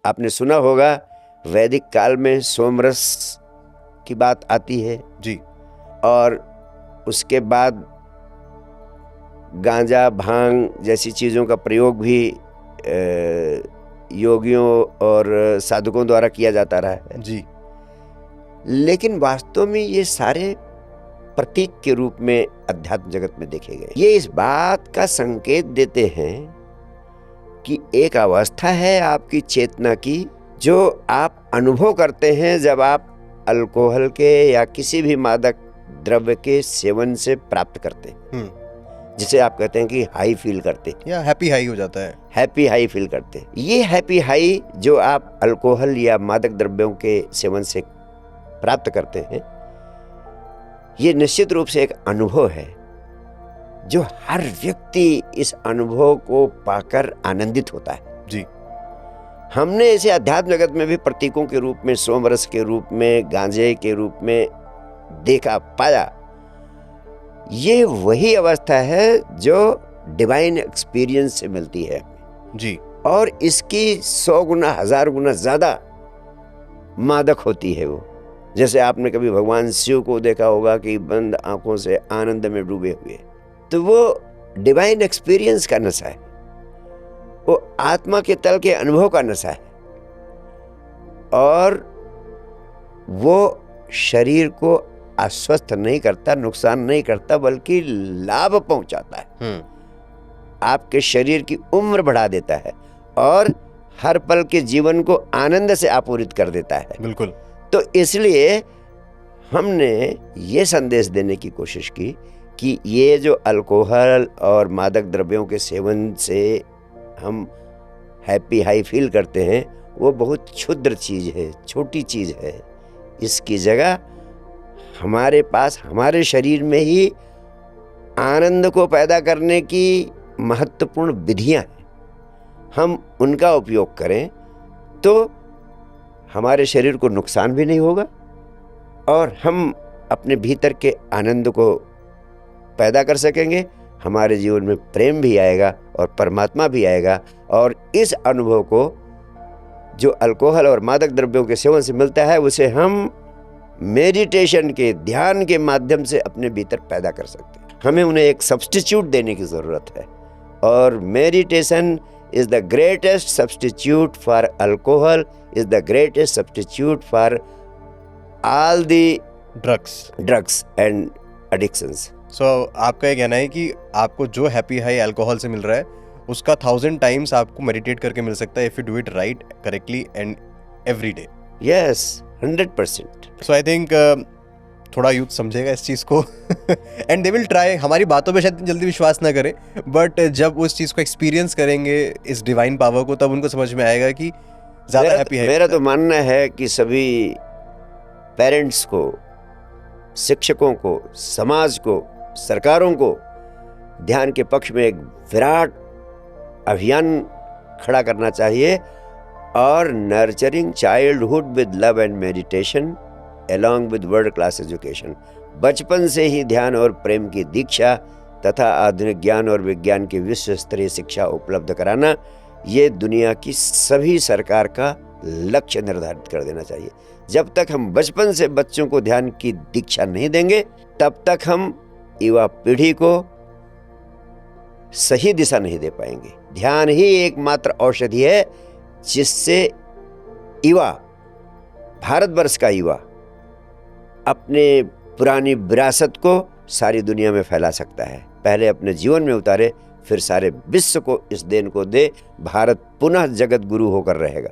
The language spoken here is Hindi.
आपने सुना होगा वैदिक काल में सोमरस की बात आती है जी। और उसके बाद गांजा भांग जैसी चीज़ों का प्रयोग भी योगियों और साधकों द्वारा किया जाता रहा है जी। लेकिन वास्तव में ये सारे प्रतीक के रूप में अध्यात्म जगत में देखे गए। ये इस बात का संकेत देते हैं कि एक अवस्था है आपकी चेतना की जो आप अनुभव करते हैं जब आप अल्कोहल के या किसी भी मादक द्रव्य के सेवन से प्राप्त करते हैं, जिसे आप कहते हैं कि हाई फील करते या हैप्पी हाई हो जाता है। हैप्पी हाई फील करते। ये हैप्पी हाई जो आप अल्कोहल या मादक द्रव्यों के सेवन से प्राप्त करते हैं, ये निश्चित रूप से एक अनुभव है जो हर व्यक्ति इस अनुभव को पाकर आनंदित होता है। जी। हमने इसे अध्यात्म जगत में भी प्रतीकों के रूप में, सोमरस के रूप में, गांजे के रूप में देखा, पाया। ये वही अवस्था है जो डिवाइन एक्सपीरियंस से मिलती है जी। और इसकी 100 गुना 1000 गुना ज्यादा मादक होती है वो। जैसे आपने कभी भगवान शिव को देखा होगा कि बंद आंखों से आनंद में डूबे हुए, तो वो डिवाइन एक्सपीरियंस का नशा है, वो आत्मा के तल के अनुभव का नशा है और वो शरीर को अस्वस्थ नहीं करता, नुकसान नहीं करता, बल्कि लाभ पहुंचाता है। आपके शरीर की उम्र बढ़ा देता है और हर पल के जीवन को आनंद से आपूरित कर देता है। बिल्कुल। तो इसलिए हमने ये संदेश देने की कोशिश की कि ये जो अल्कोहल और मादक द्रव्यों के सेवन से हम हैप्पी हाई फील करते हैं, वो बहुत क्षुद्र चीज़ है, छोटी चीज़ है। इसकी जगह हमारे पास, हमारे शरीर में ही आनंद को पैदा करने की महत्वपूर्ण विधियां हैं। हम उनका उपयोग करें तो हमारे शरीर को नुकसान भी नहीं होगा और हम अपने भीतर के आनंद को पैदा कर सकेंगे। हमारे जीवन में प्रेम भी आएगा और परमात्मा भी आएगा और इस अनुभव को जो अल्कोहल और मादक द्रव्यों के सेवन से मिलता है, उसे हम मेडिटेशन के, ध्यान के माध्यम से अपने भीतर पैदा कर सकते हैं। हमें उन्हें एक सब्स्टिट्यूट देने की ज़रूरत है और meditation is the greatest substitute for alcohol, is the greatest substitute for all the drugs and addictions. So आपका ये कहना है कि आपको जो हैप्पी हाई अल्कोहल से मिल रहा है उसका 1000 टाइम्स आपको मेडिटेट करके मिल सकता है if you do it right, correctly and every day. Yes, 100%. So I think थोड़ा यूथ समझेगा इस चीज़ को एंड दे विल ट्राई। हमारी बातों पे शायद जल्दी विश्वास ना करें, बट जब उस चीज़ को एक्सपीरियंस करेंगे, इस डिवाइन पावर को, तब उनको समझ में आएगा कि ज़्यादा हैप्पी है। मेरा तो मानना है कि सभी पेरेंट्स को, शिक्षकों को, समाज को, सरकारों को ध्यान के पक्ष में एक विराट अभियान खड़ा करना चाहिए और nurturing childhood with love and meditation along with world class education, बचपन से ही ध्यान और प्रेम की दीक्षा तथा आधुनिक ज्ञान और विज्ञान की विश्व स्तरीय शिक्षा उपलब्ध कराना, ये दुनिया की सभी सरकार का लक्ष्य निर्धारित कर देना चाहिए। जब तक हम बचपन से बच्चों को ध्यान की दीक्षा नहीं देंगे, तब तक हम युवा पीढ़ी को सही दिशा नहीं दे पाएंगे। ध्यान ही एकमात्र औषधि है जिससे युवा, भारतवर्ष का युवा, अपने पुरानी विरासत को सारी दुनिया में फैला सकता है। पहले अपने जीवन में उतारे, फिर सारे विश्व को इस देन को दे। भारत पुनः जगत गुरु होकर रहेगा।